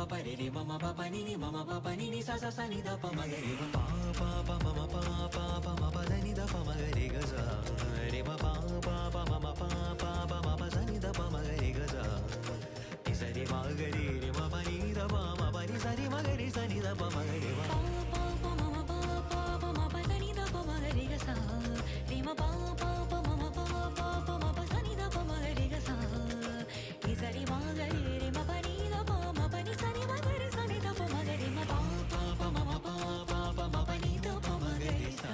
pa re re ma pa pa ni ni sa sa sa ni da pa ma ga re pa pa ma pa ma pa da ni da pa ma ga re ga sa re ma pa ma pa sa ni da pa ma ga re ga sa ni sa re ma ga re ma pa ni da pa ni sa re ma ga re sa ni da pa ma ga re pa ma pa da ni da pa ma ga re ga sa re ma pa ma pa sa ni da pa ma ga re ga sa ni sa re ma ga re ma pa ni da pa ma pa ni sa re ma ga re sa ni da pa ma ga re ma pa ma pa ni da pa ma ga re sa.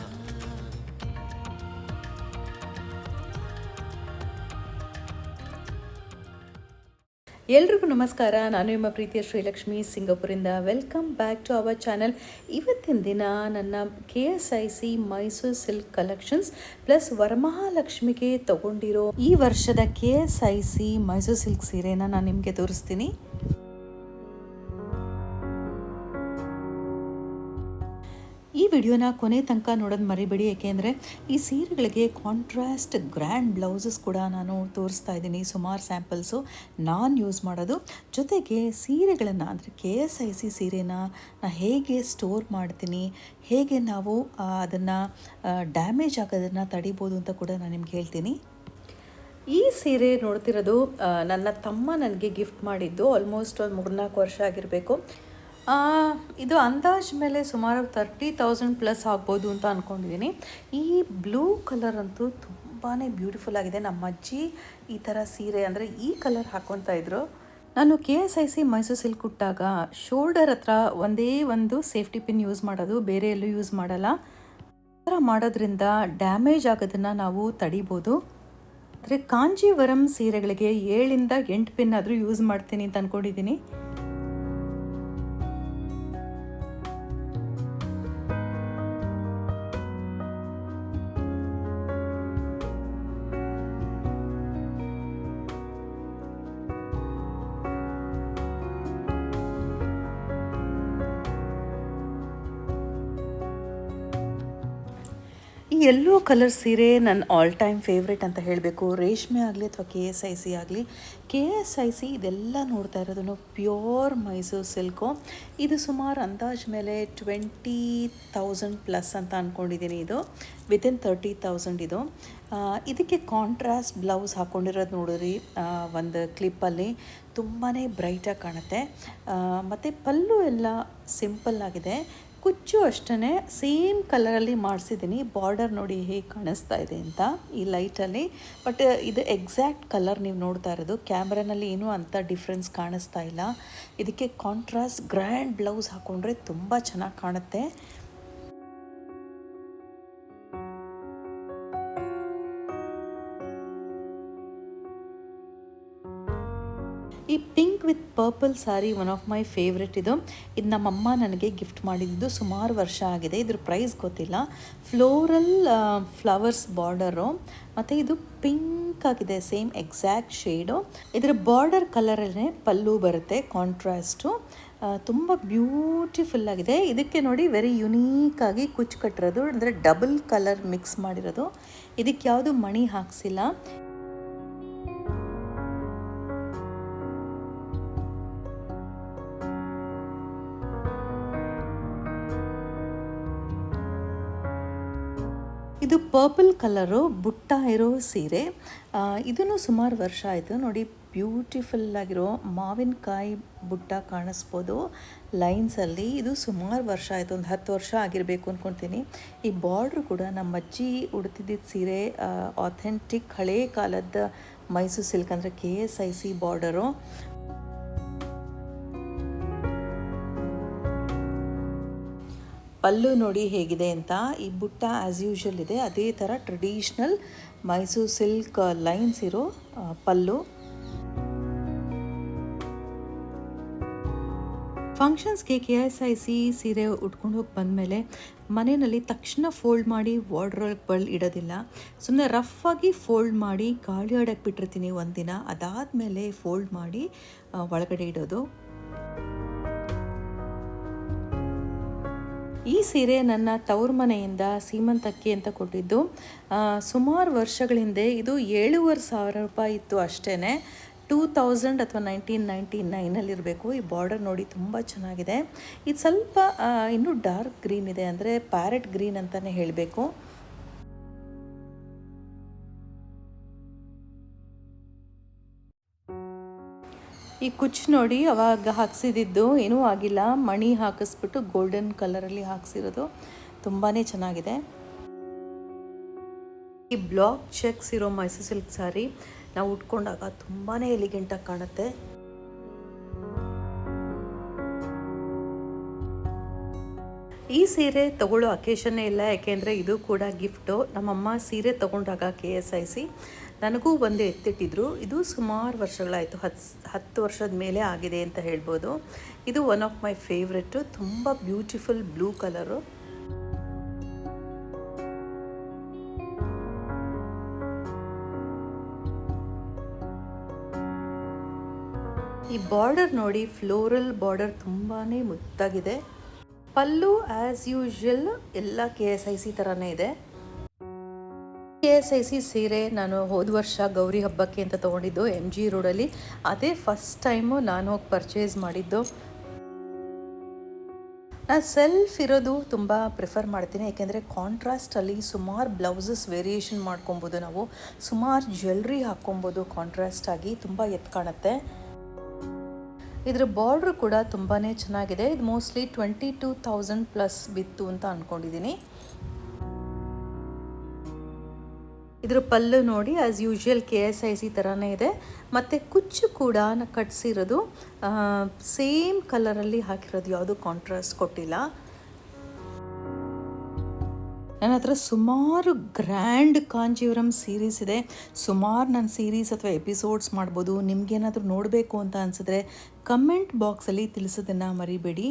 ಎಲ್ರಿಗೂ ನಮಸ್ಕಾರ. ನಾನು ನಿಮ್ಮ ಪ್ರೀತಿಯ ಶ್ರೀಲಕ್ಷ್ಮಿ ಸಿಂಗಾಪುರಿಂದ. Welcome back to our channel. ಇವತ್ತಿನ ದಿನ ನನ್ನ KSIC Mysore silk collections plus ವರಮಹಾಲಕ್ಷ್ಮಿಗೆ ತಗೊಂಡಿರೋ ಈ ವರ್ಷದ KSIC ಮೈಸೂರು ಸಿಲ್ಕ್ ಸೀರೆನ ನಾನು ನಿಮಗೆ ತೋರಿಸ್ತೀನಿ. ಈ ವಿಡಿಯೋನ ಕೊನೆ ತನಕ ನೋಡೋದು ಮರಿಬೇಡಿ, ಏಕೆಂದರೆ ಈ ಸೀರೆಗಳಿಗೆ ಕಾಂಟ್ರಾಸ್ಟ್ ಗ್ರ್ಯಾಂಡ್ ಬ್ಲೌಸಸ್ ಕೂಡ ನಾನು ತೋರಿಸ್ತಾ ಇದ್ದೀನಿ. ಸುಮಾರು ಸ್ಯಾಂಪಲ್ಸು ನಾನು ಯೂಸ್ ಮಾಡೋದು. ಜೊತೆಗೆ ಸೀರೆಗಳನ್ನು ಅಂದರೆ KSIC ಸೀರೆನ ನಾನು ಹೇಗೆ ಸ್ಟೋರ್ ಮಾಡ್ತೀನಿ, ಹೇಗೆ ನಾವು ಅದನ್ನು ಡ್ಯಾಮೇಜ್ ಆಗೋದನ್ನು ತಡಿಬೋದು ಅಂತ ಕೂಡ ನಾನು ನಿಮ್ಗೆ ಹೇಳ್ತೀನಿ. ಈ ಸೀರೆ ನೋಡ್ತಿರೋದು ನನ್ನ ತಮ್ಮ ನನಗೆ ಗಿಫ್ಟ್ ಮಾಡಿದ್ದು. ಆಲ್ಮೋಸ್ಟ್ ಒಂದು 3-4 ವರ್ಷ ಆಗಿರಬೇಕು. ಇದು ಅಂದಾಜು ಮೇಲೆ ಸುಮಾರು 30,000 ಪ್ಲಸ್ ಆಗ್ಬೋದು ಅಂತ ಅಂದ್ಕೊಂಡಿದ್ದೀನಿ. ಈ ಬ್ಲೂ ಕಲರ್ ಅಂತೂ ತುಂಬಾ ಬ್ಯೂಟಿಫುಲ್ ಆಗಿದೆ. ನಮ್ಮ ಅಜ್ಜಿ ಈ ಥರ ಸೀರೆ ಅಂದರೆ ಈ ಕಲರ್ ಹಾಕ್ಕೊತಾ ಇದ್ರು. ನಾನು KSIC ಮೈಸೂರು ಸಿಲ್ಕ್ ಉಟ್ಟಾಗ ಶೋಲ್ಡರ್ ಹತ್ರ ಒಂದೇ ಒಂದು ಸೇಫ್ಟಿ ಪಿನ್ ಯೂಸ್ ಮಾಡೋದು, ಬೇರೆ ಎಲ್ಲೂ ಯೂಸ್ ಮಾಡಲ್ಲ. ಈ ಥರ ಮಾಡೋದ್ರಿಂದ ಡ್ಯಾಮೇಜ್ ಆಗೋದನ್ನು ನಾವು ತಡಿಬೋದು. ಆದರೆ ಕಾಂಜೀವರಂ ಸೀರೆಗಳಿಗೆ 7-8 ಪಿನ್ ಆದರೂ ಯೂಸ್ ಮಾಡ್ತೀನಿ ಅಂತ ಅಂದ್ಕೊಂಡಿದ್ದೀನಿ. ಈ ಯೆಲ್ಲೋ ಕಲರ್ ಸೀರೆ ನನ್ನ ಆಲ್ ಟೈಮ್ ಫೇವ್ರೇಟ್ ಅಂತ ಹೇಳಬೇಕು. ರೇಷ್ಮೆ ಆಗಲಿ ಅಥವಾ KSIC ಆಗಲಿ, KSIC ಇದೆಲ್ಲ ನೋಡ್ತಾ ಇರೋದು ಪ್ಯೂರ್ ಮೈಸೂರು ಸಿಲ್ಕು. ಇದು ಸುಮಾರು ಅಂದಾಜು ಮೇಲೆ 20,000 ಪ್ಲಸ್ ಅಂತ ಅಂದ್ಕೊಂಡಿದ್ದೀನಿ. ಇದು ವಿತಿನ್ 30,000 ಇದು. ಇದಕ್ಕೆ ಕಾಂಟ್ರಾಸ್ಟ್ ಬ್ಲೌಸ್ ಹಾಕ್ಕೊಂಡಿರೋದು ನೋಡಿರಿ ಒಂದು ಕ್ಲಿಪ್ಪಲ್ಲಿ ತುಂಬಾ ಬ್ರೈಟಾಗಿ ಕಾಣುತ್ತೆ. ಮತ್ತು ಪಲ್ಲು ಎಲ್ಲ ಸಿಂಪಲ್ ಆಗಿದೆ. ಕುಚ್ಚು ಅಷ್ಟೇ ಸೇಮ್ ಕಲರಲ್ಲಿ ಮಾಡಿಸಿದ್ದೀನಿ. ಬಾರ್ಡರ್ ನೋಡಿ ಹೇಗೆ ಕಾಣಿಸ್ತಾ ಇದೆ ಅಂತ ಈ ಲೈಟಲ್ಲಿ. ಬಟ್ ಇದು ಎಕ್ಸಾಕ್ಟ್ ಕಲರ್ ನೀವು ನೋಡ್ತಾ ಇರೋದು. ಕ್ಯಾಮ್ರಾನಲ್ಲಿ ಏನೂ ಅಂಥ ಡಿಫ್ರೆನ್ಸ್ ಕಾಣಿಸ್ತಾ ಇಲ್ಲ. ಇದಕ್ಕೆ ಕಾಂಟ್ರಾಸ್ಟ್ ಗ್ರ್ಯಾಂಡ್ ಬ್ಲೌಸ್ ಹಾಕ್ಕೊಂಡ್ರೆ ತುಂಬ ಚೆನ್ನಾಗಿ ಕಾಣುತ್ತೆ. ಈ pink with purple sari one of my favourite. ಇದು ನಮ್ಮಮ್ಮ ನನಗೆ ಗಿಫ್ಟ್ ಮಾಡಿದ್ದು. ಸುಮಾರು ವರ್ಷ ಆಗಿದೆ. ಇದ್ರ ಪ್ರೈಸ್ ಗೊತ್ತಿಲ್ಲ. ಫ್ಲೋರಲ್ ಫ್ಲವರ್ಸ್ ಬಾರ್ಡರು ಮತ್ತು ಇದು ಪಿಂಕ್ ಆಗಿದೆ, ಸೇಮ್ ಎಕ್ಸಾಕ್ಟ್ ಶೇಡು. ಇದರ ಬಾರ್ಡರ್ ಕಲರಲ್ಲೇ ಪಲ್ಲು ಬರುತ್ತೆ, ಕಾಂಟ್ರಾಸ್ಟು ತುಂಬ ಬ್ಯೂಟಿಫುಲ್ ಆಗಿದೆ. ಇದಕ್ಕೆ ನೋಡಿ ವೆರಿ ಯುನೀಕಾಗಿ ಕುಚ್ಚು ಕಟ್ಟಿರೋದು, ಅಂದರೆ ಡಬಲ್ ಕಲರ್ ಮಿಕ್ಸ್ ಮಾಡಿರೋದು. ಇದಕ್ಕೆ ಯಾವುದು ಮಣಿ ಹಾಕ್ಸಿಲ್ಲ. ಇದು ಪರ್ಪಲ್ ಕಲರು ಬುಟ್ಟ ಇರೋ ಸೀರೆ. ಇದೂ ಸುಮಾರು ವರ್ಷ ಆಯಿತು. ನೋಡಿ ಬ್ಯೂಟಿಫುಲ್ ಆಗಿರೋ ಮಾವಿನಕಾಯಿ ಬುಟ್ಟ ಕಾಣಿಸ್ಬೋದು ಲೈನ್ಸಲ್ಲಿ. ಇದು ಸುಮಾರು ವರ್ಷ ಆಯಿತು, ಒಂದು 10 ವರ್ಷ ಆಗಿರಬೇಕು ಅಂದ್ಕೊಳ್ತೀನಿ. ಈ ಬಾರ್ಡ್ರು ಕೂಡ ನಮ್ಮ ಅಜ್ಜಿ ಉಡ್ತಿದ್ದಿದ್ದು ಸೀರೆ, ಆಥೆಂಟಿಕ್ ಹಳೇ ಕಾಲದ ಮೈಸೂರು ಸಿಲ್ಕ್ ಅಂದರೆ KSIC ಬಾರ್ಡರು. ಪಲ್ಲು ನೋಡಿ ಹೇಗಿದೆ ಅಂತ. ಈ ಬುಟ್ಟ ಆ್ಯಸ್ ಯೂಶುವಲ್ ಇದೆ, ಅದೇ ಥರ ಟ್ರೆಡಿಷ್ನಲ್ ಮೈಸೂರು ಸಿಲ್ಕ್ ಲೈನ್ಸ್ ಇರೋ ಪಲ್ಲು. ಫಂಕ್ಷನ್ಸ್ಗೆ KSIC ಸೀರೆ ಉಟ್ಕೊಂಡು ಹೋಗಿ ಬಂದಮೇಲೆ ಮನೆಯಲ್ಲಿ ತಕ್ಷಣ ಫೋಲ್ಡ್ ಮಾಡಿ ವಾರ್ಡ್ರೋಬ್ ಇಡೋದಿಲ್ಲ. ಸುಮ್ಮನೆ ರಫಾಗಿ ಫೋಲ್ಡ್ ಮಾಡಿ ಗಾಳಿ ಆಡೋಕ್ಕೆ ಬಿಟ್ಟಿರ್ತೀನಿ ಒಂದಿನ. ಅದಾದಮೇಲೆ ಫೋಲ್ಡ್ ಮಾಡಿ ಒಳಗಡೆ ಇಡೋದು. ಈ ಸೀರೆ ನನ್ನ ತವ್ರ ಮನೆಯಿಂದ ಸೀಮಂತಕ್ಕೆ ಅಂತ ಕೊಟ್ಟಿದ್ದು. ಸುಮಾರು ವರ್ಷಗಳ ಹಿಂದೆ ಇದು 7,500 ರೂಪಾಯಿ ಇತ್ತು ಅಷ್ಟೇ. 2000 ಅಥವಾ 1999 ಈ ಬಾರ್ಡರ್ ನೋಡಿ ತುಂಬ ಚೆನ್ನಾಗಿದೆ. ಇದು ಸ್ವಲ್ಪ ಇನ್ನೂ ಡಾರ್ಕ್ ಗ್ರೀನ್ ಇದೆ, ಅಂದರೆ ಪ್ಯಾರೆಟ್ ಗ್ರೀನ್ ಅಂತಲೇ ಹೇಳಬೇಕು. ಈ ಕುಚ್ಚು ನೋಡಿ ಅವಾಗ ಹಾಕ್ಸಿದ್ದು ಏನೂ ಆಗಿಲ್ಲ, ಮಣಿ ಹಾಕಿಸ್ಬಿಟ್ಟು ಗೋಲ್ಡನ್ ಕಲರಲ್ಲಿ ಹಾಕ್ಸಿರೋದು ತುಂಬಾ ಚೆನ್ನಾಗಿದೆ. ಈ ಬ್ಲಾಕ್ ಚೆಕ್ಸ್ ಇರೋ ಮೈಸೂರು ಸಿಲ್ಕ್ ಸ್ಯಾರಿ ನಾವು ಉಟ್ಕೊಂಡಾಗ ತುಂಬಾ ಎಲಿಗೆಂಟಾಗಿ ಕಾಣುತ್ತೆ. ಈ ಸೀರೆ ತಗೊಳ್ಳೋ ಅಕೇಶನ್ನೇ ಇಲ್ಲ, ಯಾಕೆಂದರೆ ಇದು ಕೂಡ ಗಿಫ್ಟು. ನಮ್ಮಮ್ಮ ಸೀರೆ ತೊಗೊಂಡಾಗ KSIC ನನಗೂ ಒಂದು ಎತ್ತಿಟ್ಟಿದ್ರು. ಇದು ಸುಮಾರು ವರ್ಷಗಳಾಯಿತು, 10 ವರ್ಷದ ಮೇಲೆ ಆಗಿದೆ ಅಂತ ಹೇಳ್ಬೋದು. ಇದು ಒನ್ ಆಫ್ ಮೈ ಫೇವ್ರೆಟ್ಟು, ತುಂಬ ಬ್ಯೂಟಿಫುಲ್ ಬ್ಲೂ ಕಲರು. ಈ ಬಾರ್ಡರ್ ನೋಡಿ, ಫ್ಲೋರಲ್ ಬಾರ್ಡರ್ ತುಂಬಾ ಮುದ್ದಾಗಿದೆ. ಪಲ್ಲು ಆ್ಯಸ್ ಯೂಶ್ವಲ್ ಎಲ್ಲ KSIC ಥರನೇ ಇದೆ. KSIC ಸೀರೆ ನಾನು ಹೋದ ವರ್ಷ ಗೌರಿ ಹಬ್ಬಕ್ಕೆ ಅಂತ ತೊಗೊಂಡಿದ್ದು MG ರೋಡಲ್ಲಿ. ಅದೇ ಫಸ್ಟ್ ಟೈಮು ನಾನು ಹೋಗಿ ಪರ್ಚೇಸ್ ಮಾಡಿದ್ದು. ನಾನು ಸೆಲ್ಫ್ ಇರೋದು ತುಂಬ ಪ್ರಿಫರ್ ಮಾಡ್ತೀನಿ, ಯಾಕೆಂದರೆ ಕಾಂಟ್ರಾಸ್ಟಲ್ಲಿ ಸುಮಾರು ಬ್ಲೌಸಸ್ ವೇರಿಯೇಷನ್ ಮಾಡ್ಕೊಬೋದು. ನಾವು ಸುಮಾರು ಜ್ಯುವೆಲ್ರಿ ಹಾಕ್ಕೊಬೋದು ಕಾಂಟ್ರಾಸ್ಟಾಗಿ, ತುಂಬ ಎತ್ತು ಕಾಣುತ್ತೆ. ಇದರ ಬಾರ್ಡ್ರ್ ಕೂಡ ತುಂಬಾ ಚೆನ್ನಾಗಿದೆ. ಇದು ಮೋಸ್ಟ್ಲಿ 22,000 ಪ್ಲಸ್ ಬಿತ್ತು ಅಂತ ಅಂದ್ಕೊಂಡಿದ್ದೀನಿ. ಇದರ ಪಲ್ಲು ನೋಡಿ ಆ್ಯಸ್ ಯೂಶ್ವಲ್ KSIC ಥರನೇ ಇದೆ, ಮತ್ತು ಕುಚ್ಚು ಕೂಡ ಕಟ್ಸಿರೋದು ಸೇಮ್ ಕಲರಲ್ಲಿ ಹಾಕಿರೋದು, ಯಾವುದು ಕಾಂಟ್ರಾಸ್ಟ್ ಕೊಟ್ಟಿಲ್ಲ. ನನ್ನ ಹತ್ರ ಸುಮಾರು ಗ್ರ್ಯಾಂಡ್ ಕಾಂಜೀವರಂ ಸೀರೀಸ್ ಇದೆ. ಸುಮಾರು ನಾನು ಸೀರೀಸ್ ಅಥವಾ ಎಪಿಸೋಡ್ಸ್ ಮಾಡ್ಬೋದು. ನಿಮಗೇನಾದರೂ ನೋಡಬೇಕು ಅಂತ ಅನಿಸಿದ್ರೆ ಕಮೆಂಟ್ ಬಾಕ್ಸಲ್ಲಿ ತಿಳಿಸೋದನ್ನು ಮರಿಬೇಡಿ.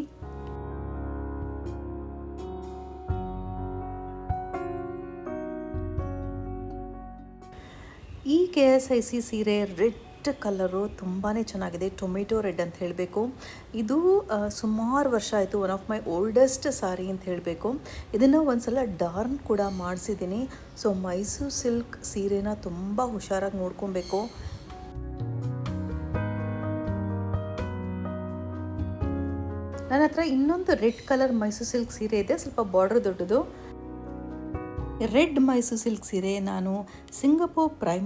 ಈ KSIC ಸೀರೆ ರೆಡ್ ಕಲರು ತುಂಬಾ ಚೆನ್ನಾಗಿದೆ, ಟೊಮೆಟೊ ರೆಡ್ ಅಂತ ಹೇಳಬೇಕು. ಇದು ಸುಮಾರು ವರ್ಷ ಆಯಿತು, ಒನ್ ಆಫ್ ಮೈ ಓಲ್ಡೆಸ್ಟ್ ಸಾರಿ ಅಂತ ಹೇಳಬೇಕು. ಇದನ್ನು ಒಂದ್ಸಲ ಡಾರ್ನ್ ಕೂಡ ಮಾಡಿಸಿದ್ದೀನಿ. ಸೊ ಮೈಸೂರು ಸಿಲ್ಕ್ ಸೀರೆನ ತುಂಬ ಹುಷಾರಾಗಿ ನೋಡ್ಕೊಬೇಕು. ನನ್ನ ಹತ್ರ ಇನ್ನೊಂದು ರೆಡ್ ಕಲರ್ ಮೈಸೂರು ಸಿಲ್ಕ್ ಸೀರೆ ಇದೆ, ಸ್ವಲ್ಪ ಬಾರ್ಡರ್ ದೊಡ್ಡದು. ರೆಡ್ ಮೈಸೂರು ಸಿಲ್ಕ್ ಸೀರೆ ನಾನು Singapore prime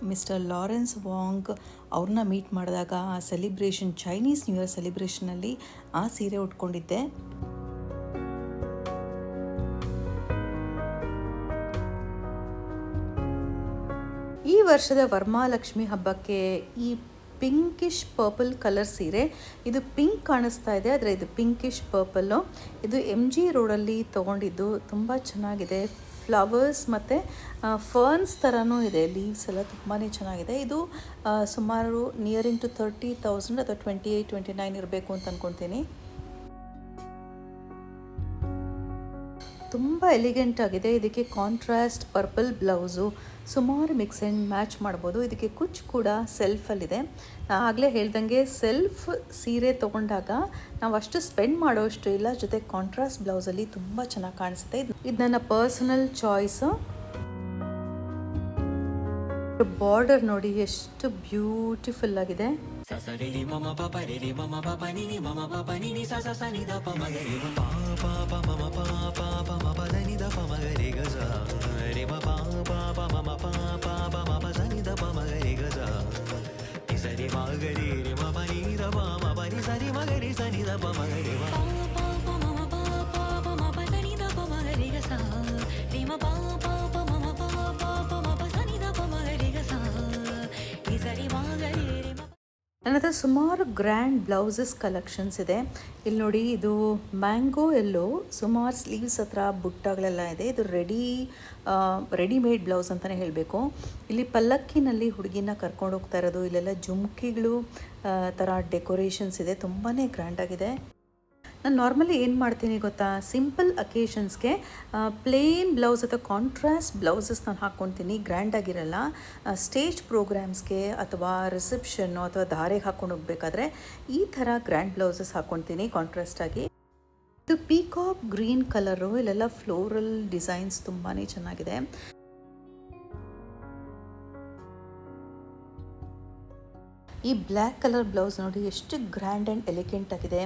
Mister Lawrence Wong ಅವ್ರನ್ನ ಮೀಟ್ ಮಾಡಿದಾಗ ಆ ಸೆಲಿಬ್ರೇಷನ್, ಚೈನೀಸ್ ನ್ಯೂ ಇಯರ್ ಸೆಲಿಬ್ರೇಷನಲ್ಲಿ ಆ ಸೀರೆ ಉಟ್ಕೊಂಡಿದ್ದೆ. ಈ ವರ್ಷದ ವರಮಹಾಲಕ್ಷ್ಮಿ ಹಬ್ಬಕ್ಕೆ ಈ ಪಿಂಕಿಶ್ ಪರ್ಪಲ್ ಕಲರ್ ಸೀರೆ, ಇದು ಪಿಂಕ್ ಕಾಣಿಸ್ತಾ ಇದೆ, ಆದರೆ ಇದು ಪಿಂಕಿಶ್ ಪರ್ಪಲ್ಲು. ಇದು MG ರೋಡಲ್ಲಿ ತೊಗೊಂಡಿದ್ದು, ತುಂಬ ಚೆನ್ನಾಗಿದೆ. ಫ್ಲವರ್ಸ್ ಮತ್ತು ಫರ್ನ್ಸ್ ಥರನೂ ಇದೆ, ಲೀವ್ಸ್ ಎಲ್ಲ ತುಂಬಾ ಚೆನ್ನಾಗಿದೆ. ಇದು ಸುಮಾರು ನಿಯರಿಂಗ್ ಟು 30,000 ಅಥವಾ 28-29 ಇರಬೇಕು ಅಂತ ಅಂದ್ಕೊತೀನಿ. ತುಂಬ ಎಲಿಗೆಂಟ್ ಆಗಿದೆ. ಇದಕ್ಕೆ ಕಾಂಟ್ರಾಸ್ಟ್ ಪರ್ಪಲ್ ಬ್ಲೌಸು, ಸುಮಾರು ಮಿಕ್ಸ್ ಆ್ಯಂಡ್ ಮ್ಯಾಚ್ ಮಾಡ್ಬೋದು. ಇದಕ್ಕೆ ಕುಚ್ಚು ಕೂಡ ಸೆಲ್ಫಲ್ಲಿದೆ. ಆಗಲೇ ಹೇಳ್ದಂಗೆ ಸೆಲ್ಫ್ ಸೀರೆ ತೊಗೊಂಡಾಗ ನಾವು ಅಷ್ಟು ಸ್ಪೆಂಡ್ ಮಾಡೋಷ್ಟು ಇಲ್ಲ, ಜೊತೆ ಕಾಂಟ್ರಾಸ್ಟ್ ಬ್ಲೌಸಲ್ಲಿ ತುಂಬ ಚೆನ್ನಾಗಿ ಕಾಣಿಸುತ್ತೆ. ಇದು ನನ್ನ ಪರ್ಸನಲ್ ಚಾಯ್ಸು. ಬಾರ್ಡರ್ ನೋಡಿ ಎಷ್ಟು ಬ್ಯೂಟಿಫುಲ್ ಆಗಿದೆ. ಸಸರಿ ಮಮ ಪಪ ರಿ ಮಮ ಪಪ ನಿನಿ ಮಮ ಪಪ ನಿನಿ ಸಸ ಸನಿ ದ ಪ ಮ ಗ ರಿ ಮ ಪಾ ಪಾ ಪ ಮಮ ಪಾ ಪಾ ಪ ಮ ಪ ದ ನಿ ದ ಪ ಮ ಗ ರಿ ಗ ಸ ರಿ ಮ ಪಾ ಪಾ ಪ ಮಮ ಪಾ ಪಾ ಪ ಮ ಪ ಸ ನಿ ದ ಪ ಮ ಗ ರಿ ಗ ಸ ನಿ ಸರಿ ಮ ಗ ರಿ ರಿ ಮ ಪ ನಿ ದ ಪ ಮ ಪ ನಿ ಸರಿ ಮ ಗ ರಿ ಸ ನಿ ದ ಪ ಮ ಗ ರಿ ಮ ಪಾ ಪ ಮ ಮ ಪಾ ಪಾ ಪ ಮ ಪ ದ ನಿ ದ ಪ ಮ ಗ ರಿ ಗ ಸ ರಿ ಮ ಪಾ ಪಾ ಪ ಮ ಮ ಪಾ ಪಾ ಪ ಮ ಪ ಸ ನಿ ದ ಪ ಮ ಗ ರಿ ಗ ಸ ನಿ ಸರಿ ಮ ಗ ರಿ ರಿ ಮ. ನನ್ನ ಹತ್ರ ಸುಮಾರು ಗ್ರ್ಯಾಂಡ್ ಬ್ಲೌಸಸ್ ಕಲೆಕ್ಷನ್ಸ್ ಇದೆ. ಇಲ್ಲಿ ನೋಡಿ, ಇದು ಮ್ಯಾಂಗೋ ಎಲ್ಲೋ, ಸುಮಾರು ಸ್ಲೀವ್ಸ್ ಹತ್ರ ಬುಟ್ಟಗಳೆಲ್ಲ ಇದೆ. ಇದು ರೆಡಿಮೇಡ್ ಬ್ಲೌಸ್ ಅಂತಲೇ ಹೇಳಬೇಕು. ಇಲ್ಲಿ ಪಲ್ಲಕ್ಕಿನಲ್ಲಿ ಹುಡುಗಿನ ಕರ್ಕೊಂಡು ಹೋಗ್ತಾ ಇರೋದು, ಇಲ್ಲೆಲ್ಲ ಜುಮ್ಕಿಗಳು ಥರ ಡೆಕೋರೇಷನ್ಸ್ ಇದೆ, ತುಂಬಾ ಗ್ರ್ಯಾಂಡಾಗಿದೆ. ನಾನು ನಾರ್ಮಲಿ ಏನು ಮಾಡ್ತೀನಿ ಗೊತ್ತಾ, ಸಿಂಪಲ್ ಅಕೇಶನ್ಸ್ಗೆ ಪ್ಲೇನ್ ಬ್ಲೌಸ್ ಅಥವಾ ಕಾಂಟ್ರಾಸ್ಟ್ ಬ್ಲೌಸಸ್ ನಾನು ಹಾಕ್ಕೊತೀನಿ, ಗ್ರ್ಯಾಂಡಾಗಿರಲ್ಲ. ಸ್ಟೇಜ್ ಪ್ರೋಗ್ರಾಮ್ಸ್ಗೆ ಅಥವಾ ರಿಸೆಪ್ಷನ್ನು ಅಥವಾ ಧಾರೆಗೆ ಹಾಕ್ಕೊಂಡು ಹೋಗ್ಬೇಕಾದ್ರೆ ಈ ಥರ ಗ್ರ್ಯಾಂಡ್ ಬ್ಲೌಸಸ್ ಹಾಕ್ಕೊತೀನಿ ಕಾಂಟ್ರಾಸ್ಟಾಗಿ. ಇದು ಪೀಕಾಕ್ ಗ್ರೀನ್ ಕಲರು, ಇಲ್ಲೆಲ್ಲ ಫ್ಲೋರಲ್ ಡಿಸೈನ್ಸ್ ತುಂಬಾ ಚೆನ್ನಾಗಿದೆ. ಈ ಬ್ಲ್ಯಾಕ್ ಕಲರ್ ಬ್ಲೌಸ್ ನೋಡಿ ಎಷ್ಟು ಗ್ರ್ಯಾಂಡ್ ಆ್ಯಂಡ್ ಎಲಿಗೆಂಟ್ ಆಗಿದೆ.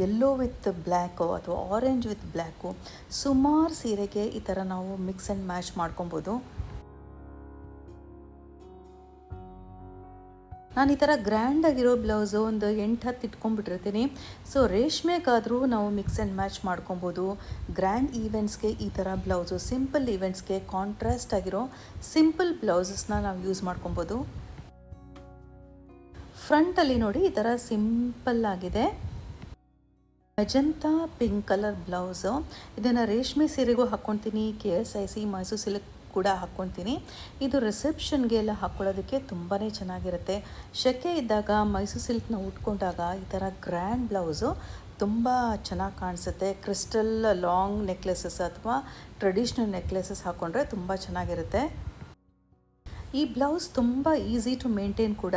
ಯೆಲ್ಲೋ ವಿತ್ ಬ್ಲ್ಯಾಕು ಅಥವಾ ಆರೆಂಜ್ ವಿತ್ ಬ್ಲ್ಯಾಕು, ಸುಮಾರು ಸೀರೆಗೆ ಈ ಥರ ನಾವು ಮಿಕ್ಸ್ ಆ್ಯಂಡ್ ಮ್ಯಾಚ್ ಮಾಡ್ಕೊಬೋದು. ನಾನು ಈ ಥರ ಗ್ರ್ಯಾಂಡಾಗಿರೋ ಬ್ಲೌಸು ಒಂದು 8-10 ಇಟ್ಕೊಂಡ್ಬಿಟ್ಟಿರ್ತೀನಿ. ಸೊ ರೇಷ್ಮೆಗಾದರೂ ನಾವು ಮಿಕ್ಸ್ ಆ್ಯಂಡ್ ಮ್ಯಾಚ್ ಮಾಡ್ಕೊಬೋದು. ಗ್ರ್ಯಾಂಡ್ ಈವೆಂಟ್ಸ್ಗೆ ಈ ಥರ ಬ್ಲೌಸು, ಸಿಂಪಲ್ ಈವೆಂಟ್ಸ್ಗೆ ಕಾಂಟ್ರಾಸ್ಟ್ ಆಗಿರೋ ಸಿಂಪಲ್ ಬ್ಲೌಸಸ್ನ ನಾವು ಯೂಸ್ ಮಾಡ್ಕೊಬೋದು. ಫ್ರಂಟಲ್ಲಿ ನೋಡಿ ಈ ಥರ ಸಿಂಪಲ್ ಆಗಿದೆ ಮೆಜೆಂಟಾ ಪಿಂಕ್ ಕಲರ್ ಬ್ಲೌಸು. ಇದನ್ನು ರೇಷ್ಮೆ ಸೀರೆಗೂ ಹಾಕ್ಕೊತೀನಿ, KSIC ಮೈಸೂರು ಸಿಲ್ಕ್ ಕೂಡ ಹಾಕ್ಕೊತೀನಿ. ಇದು ರಿಸೆಪ್ಷನ್ಗೆ ಎಲ್ಲ ಹಾಕ್ಕೊಳ್ಳೋದಕ್ಕೆ ತುಂಬಾ ಚೆನ್ನಾಗಿರುತ್ತೆ. ಸೆಕೆ ಇದ್ದಾಗ ಮೈಸೂರು ಸಿಲ್ಕ್ನ ಉಟ್ಕೊಂಡಾಗ ಈ ಥರ ಗ್ರ್ಯಾಂಡ್ ಬ್ಲೌಸು ತುಂಬ ಚೆನ್ನಾಗಿ ಕಾಣಿಸುತ್ತೆ. ಕ್ರಿಸ್ಟಲ್ ಲಾಂಗ್ ನೆಕ್ಲೆಸಸ್ ಅಥವಾ ಟ್ರೆಡಿಷ್ನಲ್ ನೆಕ್ಲೆಸಸ್ ಹಾಕ್ಕೊಂಡ್ರೆ ತುಂಬ ಚೆನ್ನಾಗಿರುತ್ತೆ. ಈ ಬ್ಲೌಸ್ ತುಂಬ ಈಸಿ ಟು ಮೇಂಟೈನ್ ಕೂಡ.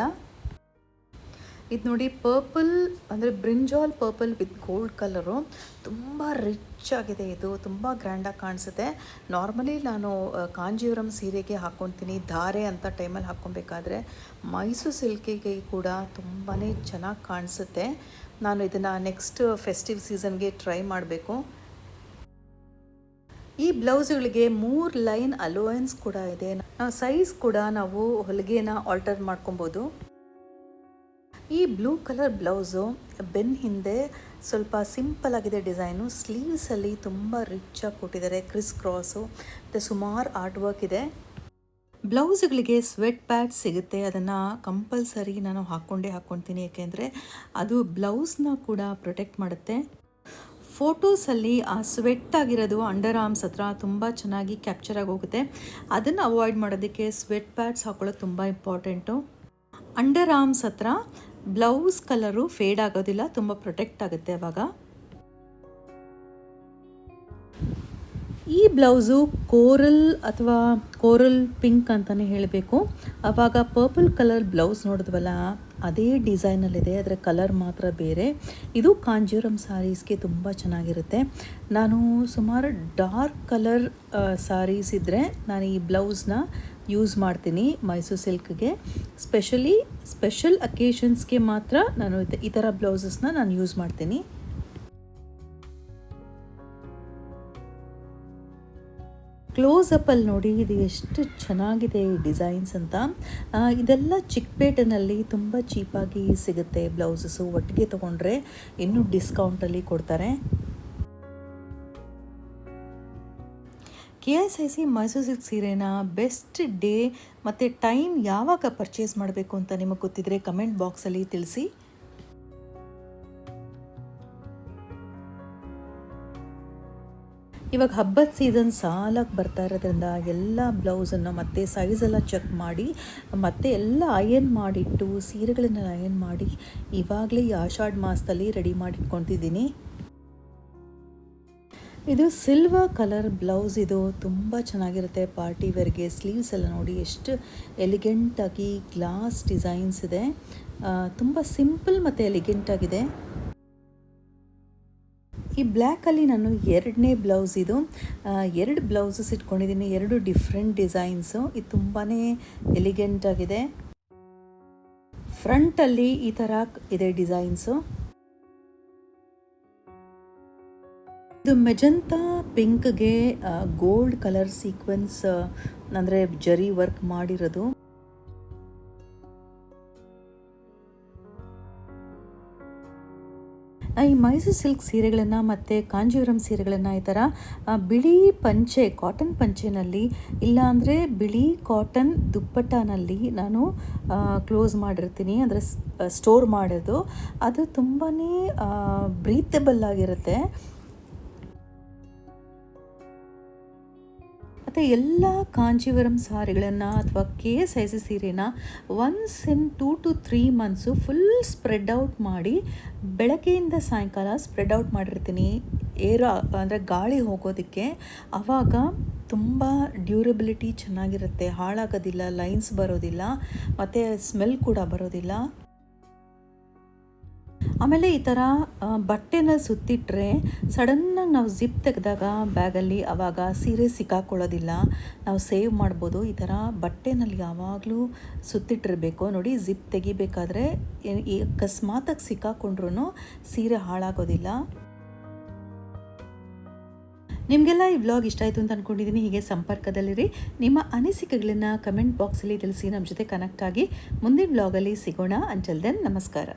ಇದು ನೋಡಿ ಪರ್ಪಲ್ ಅಂದರೆ brinjal purple with gold colour, ತುಂಬ ರಿಚ್ ಆಗಿದೆ. ಇದು ತುಂಬ ಗ್ರ್ಯಾಂಡಾಗಿ ಕಾಣಿಸುತ್ತೆ. ನಾರ್ಮಲಿ ನಾನು ಕಾಂಜೀವರಂ ಸೀರೆಗೆ ಹಾಕ್ಕೊತೀನಿ, ಧಾರೆ ಅಂತ ಟೈಮಲ್ಲಿ ಹಾಕ್ಕೊಬೇಕಾದ್ರೆ. ಮೈಸೂರು ಸಿಲ್ಕಿಗೆ ಕೂಡ ತುಂಬಾ ಚೆನ್ನಾಗಿ ಕಾಣಿಸುತ್ತೆ. ನಾನು ಇದನ್ನು ನೆಕ್ಸ್ಟ್ ಫೆಸ್ಟಿವ್ ಸೀಸನ್ಗೆ ಟ್ರೈ ಮಾಡಬೇಕು. ಈ ಬ್ಲೌಸ್ಗಳಿಗೆ 3 ಲೈನ್ ಅಲೋವೆನ್ಸ್ ಕೂಡ ಇದೆ. ಸೈಜ್ ಕೂಡ ನಾವು ಹೊಲಿಗೆನ ಆಲ್ಟರ್ ಮಾಡ್ಕೊಬೋದು. ಈ ಬ್ಲೂ ಕಲರ್ ಬ್ಲೌಸು ಬೆನ್ ಹಿಂದೆ ಸ್ವಲ್ಪ ಸಿಂಪಲ್ ಆಗಿದೆ ಡಿಸೈನು. ಸ್ಲೀವ್ಸಲ್ಲಿ ತುಂಬ ರಿಚ್ ಆಗಿ ಕೊಟ್ಟಿದ್ದಾರೆ, ಕ್ರಿಸ್ ಕ್ರಾಸು ಮತ್ತು ಸುಮಾರು ಆರ್ಟ್ ವರ್ಕ್ ಇದೆ. ಬ್ಲೌಸ್ಗಳಿಗೆ ಸ್ವೆಟ್ ಪ್ಯಾಡ್ ಸಿಗುತ್ತೆ, ಅದನ್ನು ಕಂಪಲ್ಸರಿ ನಾನು ಹಾಕ್ಕೊತೀನಿ. ಏಕೆಂದರೆ ಅದು ಬ್ಲೌಸ್ನ ಕೂಡ ಪ್ರೊಟೆಕ್ಟ್ ಮಾಡುತ್ತೆ. ಫೋಟೋಸಲ್ಲಿ ಆ ಸ್ವೆಟ್ ಆಗಿರೋದು ಅಂಡರ್ ಆರ್ಮ್ಸ್ ಹತ್ರ ತುಂಬ ಚೆನ್ನಾಗಿ ಕ್ಯಾಪ್ಚರ್ ಆಗಿ ಹೋಗುತ್ತೆ. ಅದನ್ನು ಅವಾಯ್ಡ್ ಮಾಡೋದಕ್ಕೆ ಸ್ವೆಟ್ ಪ್ಯಾಡ್ಸ್ ಹಾಕೊಳ್ಳೋದು ತುಂಬ ಇಂಪಾರ್ಟೆಂಟು. ಅಂಡರ್ ಆರ್ಮ್ಸ್ ಹತ್ರ ಬ್ಲೌಸ್ ಕಲರು ಫೇಡ್ ಆಗೋದಿಲ್ಲ, ತುಂಬ ಪ್ರೊಟೆಕ್ಟ್ ಆಗುತ್ತೆ ಆವಾಗ. ಈ ಬ್ಲೌಸು ಕೋರಲ್ ಅಥವಾ ಕೋರಲ್ ಪಿಂಕ್ ಅಂತಲೇ ಹೇಳಬೇಕು. ಆವಾಗ ಪರ್ಪಲ್ ಕಲರ್ ಬ್ಲೌಸ್ ನೋಡಿದ್ವಲ್ಲ ಅದೇ ಡಿಸೈನಲ್ಲಿದೆ, ಅದರ ಕಲರ್ ಮಾತ್ರ ಬೇರೆ. ಇದು ಕಾಂಜೀವರಂ ಸಾರೀಸ್ಗೆ ತುಂಬ ಚೆನ್ನಾಗಿರುತ್ತೆ. ನಾನು ಸುಮಾರು ಡಾರ್ಕ್ ಕಲರ್ ಸಾರೀಸ್ ಇದ್ದರೆ ನಾನು ಈ ಬ್ಲೌಸ್ನ ಯೂಸ್ ಮಾಡ್ತೀನಿ ಮೈಸೂರು ಸಿಲ್ಕ್ಗೆ. ಸ್ಪೆಷಲ್ ಅಕೇಶನ್ಸ್ಗೆ ಮಾತ್ರ ನಾನು ಈ ಥರ ಬ್ಲೌಸಸ್ನ ನಾನು ಯೂಸ್ ಮಾಡ್ತೀನಿ. ಕ್ಲೋಸಪ್ಪಲ್ಲಿ ನೋಡಿ ಇದು ಎಷ್ಟು ಚೆನ್ನಾಗಿದೆ ಈ ಡಿಸೈನ್ಸ್ ಅಂತ. ಇದೆಲ್ಲ ಚಿಕ್ಕಪೇಟೆನಲ್ಲಿ ತುಂಬ ಚೀಪಾಗಿ ಸಿಗುತ್ತೆ ಬ್ಲೌಸಸ್ಸು. ಒಟ್ಟಿಗೆ ತೊಗೊಂಡ್ರೆ ಇನ್ನೂ ಡಿಸ್ಕೌಂಟಲ್ಲಿ ಕೊಡ್ತಾರೆ. KSIC ಮೈಸೂರು ಸಿಲ್ಕ್ ಸೀರೆನ ಬೆಸ್ಟ್ ಡೇ ಮತ್ತು ಟೈಮ್ ಯಾವಾಗ ಪರ್ಚೇಸ್ ಮಾಡಬೇಕು ಅಂತ ನಿಮಗೆ ಗೊತ್ತಿದ್ರೆ ಕಮೆಂಟ್ ಬಾಕ್ಸಲ್ಲಿ ತಿಳಿಸಿ. ಇವಾಗ ಹಬ್ಬದ ಸೀಸನ್ ಸಾಲಾಗಿ ಬರ್ತಾ ಇರೋದ್ರಿಂದ ಎಲ್ಲ ಬ್ಲೌಸನ್ನು ಮತ್ತು ಸೈಜೆಲ್ಲ ಚೆಕ್ ಮಾಡಿ ಮತ್ತು ಎಲ್ಲ ಅಯನ್ ಮಾಡಿಟ್ಟು ಸೀರೆಗಳನ್ನ ಅಯನ್ ಮಾಡಿ ಇವಾಗಲೇ ಈ ಆಷಾಢ ಮಾಸದಲ್ಲಿ ರೆಡಿ ಮಾಡಿಟ್ಕೊತಿದ್ದೀನಿ. ಇದು ಸಿಲ್ವರ್ ಕಲರ್ ಬ್ಲೌಸ್, ಇದು ತುಂಬ ಚೆನ್ನಾಗಿರುತ್ತೆ ಪಾರ್ಟಿ ವೇರ್ಗೆ. ಸ್ಲೀವ್ಸ್ ಎಲ್ಲ ನೋಡಿ ಎಷ್ಟು ಎಲಿಗೆಂಟಾಗಿ ಗ್ಲಾಸ್ ಡಿಸೈನ್ಸ್ ಇದೆ, ತುಂಬ ಸಿಂಪಲ್ ಮತ್ತು ಎಲಿಗೆಂಟಾಗಿದೆ. ಈ ಬ್ಲ್ಯಾಕಲ್ಲಿ ನಾನು 2ನೇ ಬ್ಲೌಸ್ ಇದು. 2 ಬ್ಲೌಸಸ್ ಇಟ್ಕೊಂಡಿದ್ದೀನಿ, 2 ಡಿಫ್ರೆಂಟ್ ಡಿಸೈನ್ಸು. ಇದು ತುಂಬಾ ಎಲಿಗೆಂಟಾಗಿದೆ. ಫ್ರಂಟಲ್ಲಿ ಈ ಥರ ಇದೆ ಡಿಸೈನ್ಸು. ಇದು ಮೆಜೆಂಟಾ ಪಿಂಕ್ಗೆ ಗೋಲ್ಡ್ ಕಲರ್ ಸೀಕ್ವೆನ್ಸ್ ಅಂದರೆ ಜರಿ ವರ್ಕ್ ಮಾಡಿರೋದು. ಈ ಮೈಸೂರು ಸಿಲ್ಕ್ ಸೀರೆಗಳನ್ನು ಮತ್ತು ಕಾಂಜೀವರಂ ಸೀರೆಗಳನ್ನು ಈ ಥರ ಬಿಳಿ ಪಂಚೆ, ಕಾಟನ್ ಪಂಚೆನಲ್ಲಿ ಇಲ್ಲಾಂದರೆ ಬಿಳಿ ಕಾಟನ್ ದುಪ್ಪಟ್ಟನಲ್ಲಿ ನಾನು ಕ್ಲೋಸ್ ಮಾಡಿರ್ತೀನಿ, ಅಂದರೆ ಸ್ಟೋರ್ ಮಾಡೋದು. ಅದು ತುಂಬಾ ಬ್ರೀತಬಲ್ ಆಗಿರುತ್ತೆ. ಮತ್ತು ಎಲ್ಲ ಕಾಂಜೀವರಂ ಸಾರಿಗಳನ್ನು ಅಥವಾ KSIC ಸೀರೆನ once in 2 to 3 months full spread out ಮಾಡಿ ಬೆಳಗ್ಗೆಯಿಂದ ಸಾಯಂಕಾಲ ಸ್ಪ್ರೆಡ್ ಔಟ್ ಮಾಡಿರ್ತೀನಿ, ಅಂದರೆ ಗಾಳಿ ಹೋಗೋದಕ್ಕೆ. ಆವಾಗ ತುಂಬ ಡ್ಯೂರಬಿಲಿಟಿ ಚೆನ್ನಾಗಿರುತ್ತೆ, ಹಾಳಾಗೋದಿಲ್ಲ, ಲೈನ್ಸ್ ಬರೋದಿಲ್ಲ ಮತ್ತು ಸ್ಮೆಲ್ ಕೂಡ ಬರೋದಿಲ್ಲ. ಆಮೇಲೆ ಈ ಥರ ಬಟ್ಟೆನ ಸುತ್ತಿಟ್ರೆ ಸಡನ್ನಾಗಿ ನಾವು ಜಿಪ್ ತೆಗೆದಾಗ ಬ್ಯಾಗಲ್ಲಿ ಆವಾಗ ಸೀರೆ ಸಿಕ್ಕಾಕೊಳ್ಳೋದಿಲ್ಲ, ನಾವು ಸೇವ್ ಮಾಡ್ಬೋದು. ಈ ಥರ ಬಟ್ಟೆನಲ್ಲಿ ಯಾವಾಗಲೂ ಸುತ್ತಿಟ್ಟಿರಬೇಕು. ನೋಡಿ, ಜಿಪ್ ತೆಗಿಬೇಕಾದ್ರೆ ಅಕಸ್ಮಾತಾಗಿ ಸಿಕ್ಕಾಕೊಂಡ್ರೂ ಸೀರೆ ಹಾಳಾಗೋದಿಲ್ಲ. ನಿಮಗೆಲ್ಲ ಈ ವ್ಲಾಗ್ ಇಷ್ಟ ಆಯಿತು ಅಂತ ಅಂದ್ಕೊಂಡಿದ್ದೀನಿ. ಹೀಗೆ ಸಂಪರ್ಕದಲ್ಲಿರಿ. ನಿಮ್ಮ ಅನಿಸಿಕೆಗಳನ್ನು ಕಮೆಂಟ್ ಬಾಕ್ಸಲ್ಲಿ ತಿಳಿಸಿ ನಮ್ಮ ಜೊತೆ ಕನೆಕ್ಟ್ ಆಗಿ ಮುಂದಿನ ವ್ಲಾಗಲ್ಲಿ ಸಿಗೋಣ. ಅಂಟಿಲ್ ದೆನ್, ನಮಸ್ಕಾರ.